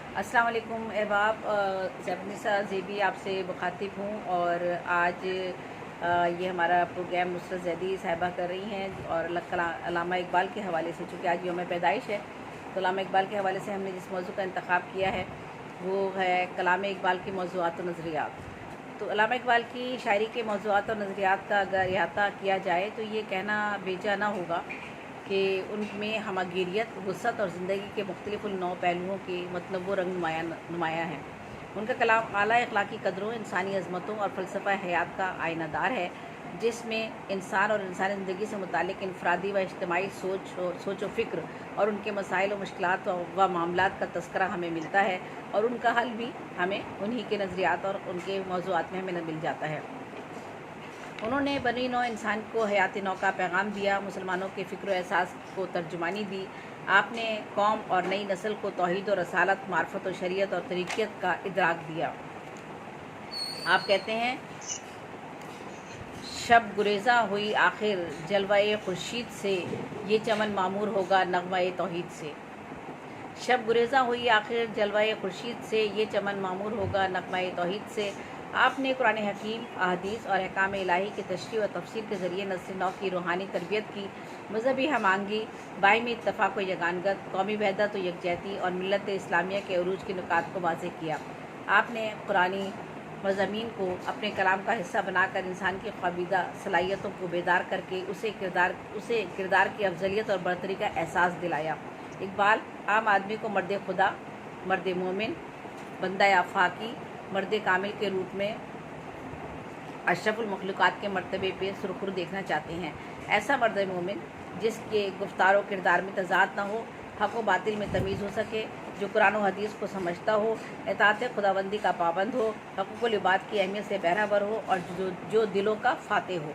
अस्सलाम वालेकुम अहबाब, ज़ैबनिसा ज़ेबी आपसे मुखातिब हूँ। और आज ये हमारा प्रोग्राम नुसरत ज़ैदी साहिबा कर रही हैं और अल्लामा इकबाल के हवाले से, चूँकि आज यौम पैदाइश है तो अल्लामा इकबाल के हवाले से हमने जिस मौजू का इंतखाब किया है वो है कलाम इकबाल की मौज़ूआत और नज़रियात। तो अल्लामा इकबाल की शायरी के मौज़ूआत और नज़रियात का अगर अहाता किया जाए तो ये कहना बेजा ना होगा कि उनमें हमगीरियत, वुसअत और ज़िंदगी के मुख्तलिफ़ नौ पहलुओं के मतलब वो रंग नुमायाँ हैं। उनका कलाम आला अखलाकी कदरों, इंसानी अज़मतों और फ़लसफ़ा हयात का आइनादार है, जिसमें इंसान और इंसानी ज़िंदगी से मुतालिक इनफरादी व इज्तिमाई सोच व फ़िक्र और उनके मसाइल व मुश्किलात व मामलात का तज़किरा हमें मिलता है, और उनका हल भी हमें उन्हीं के नज़रियात और उनके मौज़ूआत में हमें मिल जाता है। उन्होंने बनी नौ इंसान को हयात नौ का पैगाम दिया, मुसलमानों के फ़िक्र एहसास को तर्जुमानी दी। आपने कौम और नई नस्ल को तौहीद और रसालत, मार्फत और शरीयत और तरीक़त का इदराक दिया। आप कहते हैं, शब गुरेज़ा हुई आखिर जलवाए खुर्शीद से, ये चमन मामूर होगा नग़्मा-ए तौहीद से। शब गुरेज़ा हुई आखिर जलवाए खुर्शीद से, ये चमन मामूर होगा नग़्मा-ए तौहीद से। आपने कुरान हकीम, अहादीस और अहकाम इलाही की तशरीह व तफसीर के ज़रिए नस्ल नौ की रूहानी तरबियत की, मजहबी हमांगी, बायमी इत्तफ़ाक़ व यगानगत, कौमी वहदत व यकजहती और मिल्लत इस्लामिया के अरूज के नुकात को वाज़ेह किया। आपने कुरानी मज़ामीन को अपने कलाम का हिस्सा बनाकर इंसान की ख्वाबीदा सलाहियतों को बेदार करके उसे किरदार की अफजलियत और बरतरी का एहसास दिलाया। इकबाल आम आदमी को मर्द खुदा, मर्द मोमिन, बंदा आफाकी, मर्द कामिल के रूप में अशरफुल मखलूक़ात के मर्तबे पे सुरखुर देखना चाहते हैं। ऐसा मर्द मोमिन जिसके गुफ्तार व किरदार में तज़ाद न हो, हक़ व बातिल में तमीज़ हो सके, जो कुरान व हदीस को समझता हो, इताअत खुदाबंदी का पाबंद हो, हक़ूक़ुल इबाद की अहमियत से बहरावर हो और जो दिलों का फातेह हो।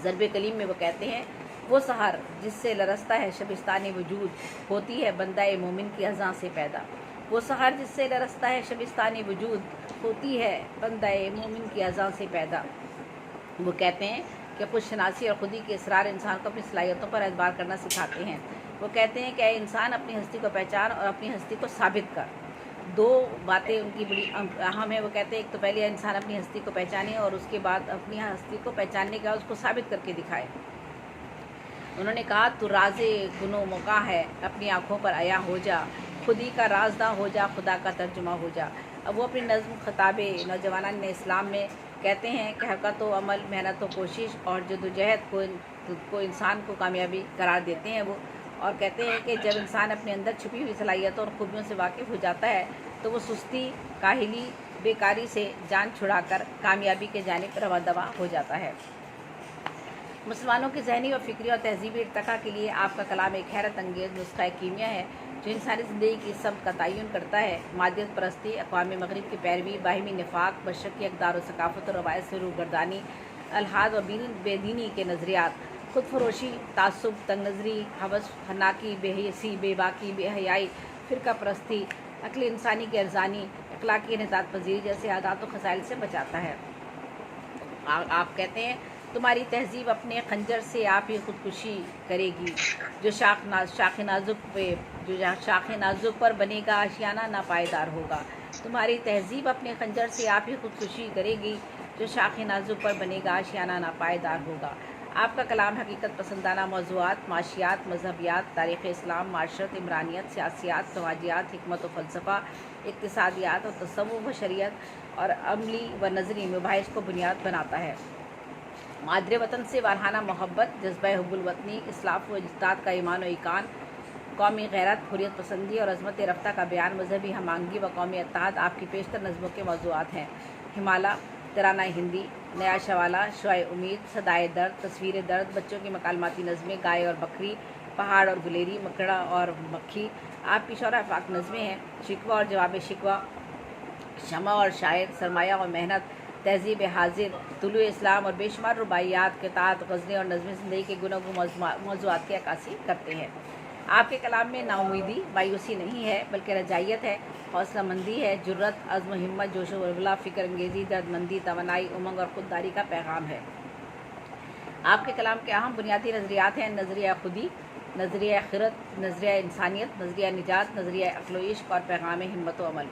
ज़रब कलीम में वो कहते हैं, वो सहर जिससे लरसता है शबिस्तान वजूद, होती है बंदा मोमिन की अज़ां से पैदा। वो सहर जिससे लरसता है शबिस्तान वजूद, होती है बंदा मोमिन की अज़ां से पैदा। वो कहते हैं कि खुद शनासी और खुदी के इसरार इंसान को अपनी सलाहियतों पर एतबार करना सिखाते हैं। वो कहते हैं कि ऐ इंसान, अपनी हस्ती को पहचान और अपनी हस्ती को साबित कर। दो बातें उनकी बड़ी अहम है। वो कहते हैं, एक तो पहले इंसान अपनी हस्ती को पहचाने और उसके बाद अपनी हस्ती को पहचानने के बाद उसको साबित करके दिखाए। उन्होंने कहा, तू राज़े गुनो मौका है, अपनी आँखों पर आया हो जा, खुदी का राजदा हो जा, खुदा का तर्जुमा हो जा। अब वो अपनी नज़्म खताबे नौजवान इस्लाम में कहते हैं कि हरकत व अमल, मेहनत व कोशिश और जद्दोजहद को इंसान को कामयाबी करार देते हैं। वो और कहते हैं कि जब इंसान अपने अंदर छुपी हुई सलाहियतों और खूबियों से वाकिफ़ हो जाता है तो वो सुस्ती, काहिली, बेकारी से जान छुड़ाकर कामयाबी के जानिब रवादवा हो जाता है। मुसलमानों की ज़हनी और फ़िक्री और तहज़ीबी इर्तिक़ा के लिए आपका कलाम एक हैरत अंगेज़ नुस्ख़ा कीमिया है, जो इंसानी ज़िंदगी की समत का तयन करता है। मादियत परस्ती, अक़वाम मग़रिब की पैरवी, बाहिमी निफ़ाक़, बशर की अक़दार व सकाफ़त और रवायत से रूगर्दानी, अलहाद व बेदीनी के नज़रियात, खुद फरोशी, तासुब, तंग नज़री, हवस, हनाकी, बेहसी, बेबाकी, बेहयाई, फ़िरका परस्ती, अक्ल इंसानी की अर्ज़ानी, अखलाकी नितात पज़ीरी जैसे आदात व खसाइल से बचाता है। आप कहते हैं, तुम्हारी तहज़ीब अपने खंजर से आप ही ख़ुदकुशी करेगी, जो शाख नाजुक पर बनेगा आशियाना नापायदार होगा। तुम्हारी तहज़ीब अपने खंजर से आप ही ख़ुदकुशी करेगी, जो शाख नाजुक पर बनेगा आशियाना नापायदार होगा। आपका कलाम हकीकत पसंदाना मौज़ूआत, माशियात, मज़हबियात, तारीख़ इस्लाम, माशरत, इमरानियत, सियासियात, समाजियात, हिकमत व फ़लसफ़ा, इक़्तिसादियात और तसव्वुफ़ व शरीयत और अमली व नज़री मबाहिस को बुनियाद बनाता है। मादरे वतन से वारहाना मोहब्बत, जज्बा हुब्बुल वतनी, इस्लाफ़ व इज्तिहाद का ईमान व ईकान, कौमी गैरत, हुर्रियत पसंदी और अज़मत रफ़्ता का बयान, मजहबी हमांगी व कौमी इत्तेहाद आपकी पेशतर नज़मों के मौज़ूआत हैं। हिमाला, तराना हिंदी, नया शवाला, शुआए उम्मीद, सदाए दर्द, तस्वीर दर्द, बच्चों की मकालमाती नज़में, गाय और बकरी, पहाड़ और गुलेरी, मकड़ा और मक्खी आपकी शौरा फाक नज़में हैं। शिकवा और जवाब शिकवा, शमा और शायर, सरमाया और मेहनत, तहज़ीब हाजिर, तुलू इस्लाम और बेशुमार रुबाइयात, क़ितात, ग़ज़लें और नज़्म ज़िंदगी के गुनगु मौज़ूआत की अक्कासी करते हैं। आपके कलाम में नाउमीदी, मायूसी नहीं है, बल्कि रजाइयत है, हौसलामंदी है, जुर्रत, अज़्म, हिम्मत, जोश व वलवला, फ़िक्र अंगेज़ी, दर्दमंदी, तवानाई, उमंग और ख़ुददारी का पैगाम है। आपके कलाम के अहम बुनियादी नज़रियात हैं, नज़रिया खुदी, नज़रिया आखिरत, नज़रिया इंसानियत, नज़रिया निजात, नज़रिया अक्ल व इश्क और पैगाम हिम्मत व अमल।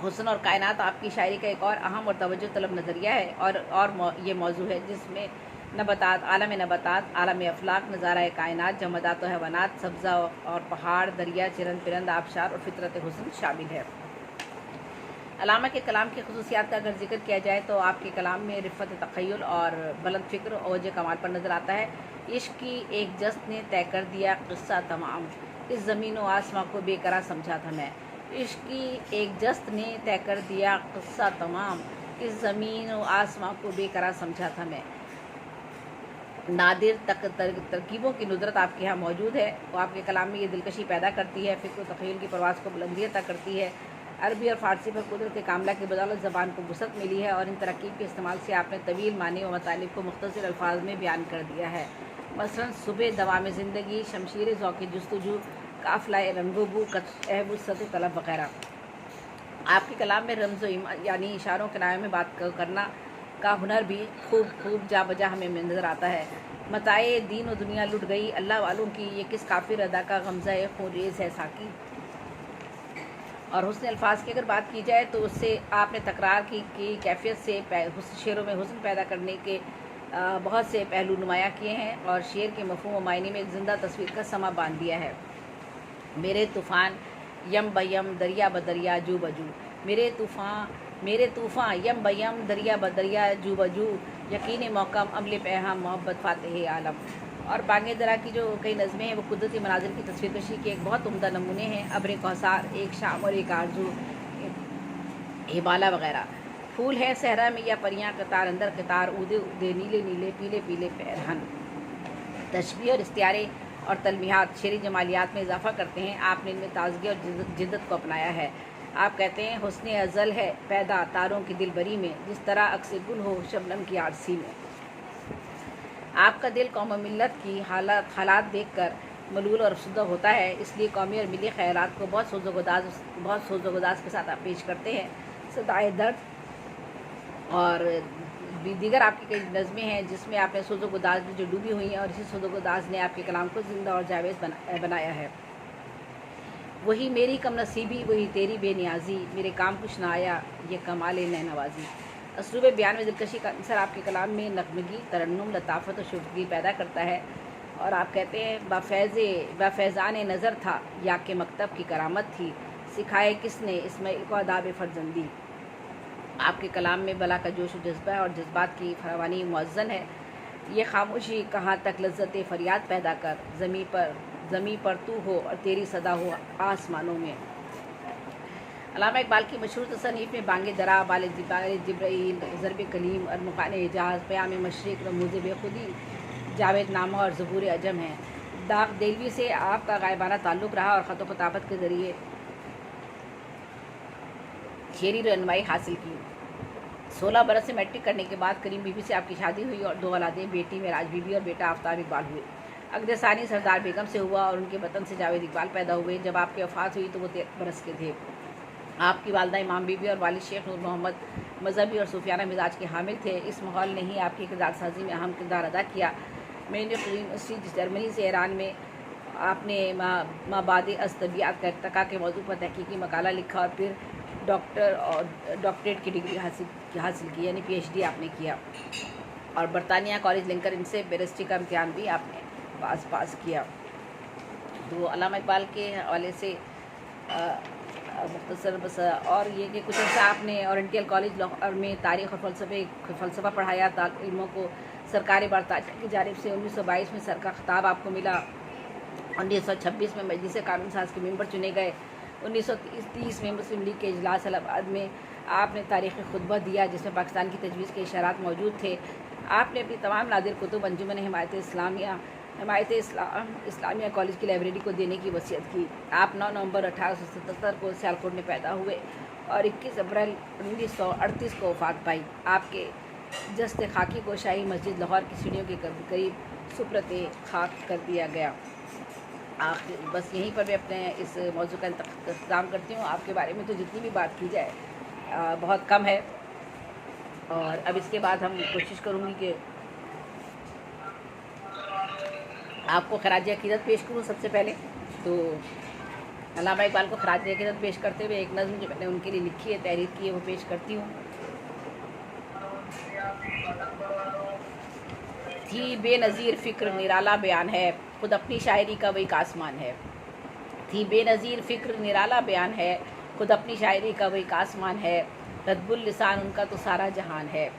हुस्न और कायनात आपकी शायरी का एक और अहम और तवज्जो तलब नज़रिया है और ये मौजू है जिसमें नबातात, आलम अफलाक, नज़ारा कायनात, जमदात व हैवानात, सब्ज़ा और पहाड़, दरिया, चिरंद पिरंद, आबशार और फितरत हुस्न शामिल है। अल्लामा के कलाम की खसूसियात का अगर जिक्र किया जाए तो आपके कलाम में रिफ़त तख़य्युल और बुलंद फ़िक्र और वजह कमाल पर नज़र आता है। इश्क की एक जस्त ने तय कर दिया क़िस्सा तमाम, इस ज़मीन व आसमां को बेकरार समझा था मैं। इश्क की एक जस्त ने तय कर दिया क़िस्सा तमाम, इस ज़मीन व आसमां को बेकरार समझा था मैं। नादिर तरकीबों की नुज़रत आपके यहाँ मौजूद है और आपके कलाम में ये दिलकशी पैदा करती है, फ़िक्र तख़य्युल की परवाज़ को बुलंदी अता करती है। अरबी और फ़ारसी पर कुदरत कामला की बदौलत ज़बान को वुसअत मिली है और इन तरकीब के इस्तेमाल से आपने तवील मानी व मतलब को मुख्तसर अल्फाज में बयान कर दिया है। मसलन सुबह, दवाम ज़िंदगी, शमशीर ज़ौक़ जुस्तजू, काफ़िला रंगोबू, अहबुसत तलब वग़ैरह। आपके कलाम में रमज़ यानी इशारों के नाम में बात करना का हुनर भी खूब जा बजा हमें नज़र आता है। मताए दीन व दुनिया लुट गई, अल्लाह वालों की ये किस काफिर अदा का गमज़ा खूरेज़ है साकी। और हुस्न अल्फाज की अगर बात की जाए तो उससे आपने तकरार की कैफियत से शेरों में हुस्न पैदा करने के बहुत से पहलू नुमाया किए हैं और शेर के मफ़हूम व मायने में एक ज़िंदा तस्वीर का समा बांध दिया है। मेरे तूफ़ान यम बयम, दरिया बदरिया, जू बजू, मेरे तूफ़ान यम बयम, दरिया बदरिया, जू बजू, यकीन मौकम, अमल पैहम, मोहब्बत फ़ातिह आलम। और बांगे दरा की जो कई नज़में हैं वो कुदरती मनाजिर की तस्वीर कशी के एक बहुत उम्दा नमूने हैं। अब्र कौसार, एक शाम और एक आरजू, हिबाला वग़ैरह। फूल है सहरा में या परियां कतार अंदर कतार, उदे उदे, नीले नीले, पीले पीले पैरहन। तशबीह और इस्तियारे और तलमीहात शेरी जमालियात में इजाफ़ा करते हैं। आपने इनमें ताज़गी और जिद्दत को अपनाया है। आप कहते हैं हुस्न अज़ल है पैदा तारों की दिलबरी में, जिस तरह अक्स गुल हो शबनम की आरसी में। आपका दिल कौम मिल्लत की हालात देखकर मलूल और अफसुदा होता है, इसलिए कौमी और मिली ख़यालात को बहुत सोज़ो-गुदाज़ के साथ आप पेश करते हैं। सदाए दर्द और दीगर आपकी कई नज़में हैं जिसमें आपने सोज़ो-गुदाज़ में जो डूबी हुई हैं और इसी सोज़ो-गुदाज़ ने आपके कलाम को ज़िंदा और जावेज़ बनाया है। वही मेरी कम नसीबी, वही तेरी बेनियाजी, मेरे काम कुछ ना आया ये कमाल नवाजी। असलूब बयान में दिलकशी का अंसर आपके कलाम में नगमगी, तरन्नुम, लताफ़त और शुफ़गी पैदा करता है। और आप कहते हैं बाफ़ैज़ान नज़र था या के मकतब की करामत थी, सिखाए किसने इस्माइल को आदाब फ़रजंदी। आपके कलाम में बला का जोश व जज्बा और जज्बात की फरावानी मुअज़्ज़न है। ये खामोशी कहाँ तक लज्जत फ़रियाद पैदा कर, ज़मी पर तू हो और तेरी सदा हो आसमानों में। अल्लामा इकबाल की मशहूर तसनीफ़ में बांगे दरा, बाल जिब्राइल, ज़रब कलीम, अरमुकान एजाज़, क़याम मशरिक़, रमूज़ बेखुदी, जावेद नामा और ज़बूर अजम हैं। दाग देलवी से आपका गायबाना ताल्लुक़ रहा और ख़त व किताबत के ज़रिए शेरी रहनुमाई हासिल की। 16 बरस से मैट्रिक करने के बाद करीम बीबी से आपकी शादी हुई और 2 औलादें, बेटी मेराज बीबी और बेटा आफ्ताब इकबाल हुए। अगले सानी सरदार बेगम से हुआ और उनके वतन से जावेद इकबाल पैदा हुए। जब आपकी वफ़ात हुई तो वो 13 बरस के थे। आपकी वालदा इमाम बीबी और वालिद शेख नूर मोहम्मद मजहबी और सूफियाना मिजाज के हामिल थे। इस माहौल ने ही आपकी किरदार साजी में अहम किरदार अदा किया। मेडिकल यूनिवर्सिटी जर्मनी से ईरान में आपने माबाद अज़ तबियात का इर्तिका के मौजू पर तहकीकी मकाला लिखा और फिर डॉक्टरेट की डिग्री हासिल की, यानी PhD आपने किया। और बरतानिया कॉलेज लिंकर इनसे बैरिस्ट्री का इम्तिहान भी आपने पास किया। तो अल्लामा इकबाल के हवाले से मुख्तसर बस और ये कि कुछ ऐसा आपने ओरिएंटल कॉलेज लाहौर में तारीख़ और फ़लसफ़ा पढ़ाया। तालिब इल्मों को सरकारी बरतानिया की जानिब से 1922 में सर का खिताब आपको मिला। 1926 में मजलिस कानून साज के मेंबर चुने गए। 1930 में मुस्लिम लीग के इजलास इलाहाबाद में आपने तारीख़ी खुतबा दिया जिसमें पाकिस्तान की तजवीज़ के इशारात मौजूद थे। आपने अपनी तमाम नादिर कुतुब अंजुमन हिमायत इस्लामिया कॉलेज की लाइब्रेरी को देने की वसीयत की। आप 9 नवंबर 1877 को सियालकोट में पैदा हुए और 21 अप्रैल 1938 को वफ़ात पाई। आपके जस्ते खाकी को शाही मस्जिद लाहौर की सीढ़ियों के करीब सुप्रते खाक कर दिया गया। आखिर बस यहीं पर मैं अपने इस मौजू का इंतज़ाम करती हूँ। आपके बारे में तो जितनी भी बात की जाए बहुत कम है। और अब इसके बाद हम कोशिश करूँगी कि آپ کو خراج عقیدت پیش کروں سب سے پہلے تو علامہ اقبال کو خراج عقیدت پیش کرتے ہوئے ایک نظم جو میں نے ان کے لیے لکھی ہے، تحریر کی ہے، وہ پیش کرتی ہوں۔ تھی بے نظیر فکر نرالا بیان ہے، خود اپنی شاعری کا وہ ایک آسمان ہے۔ تھی بے نظیر فکر نرالا بیان ہے، خود اپنی شاعری کا وہ ایک آسمان ہے، رطب اللسان ان کا تو سارا جہان ہے۔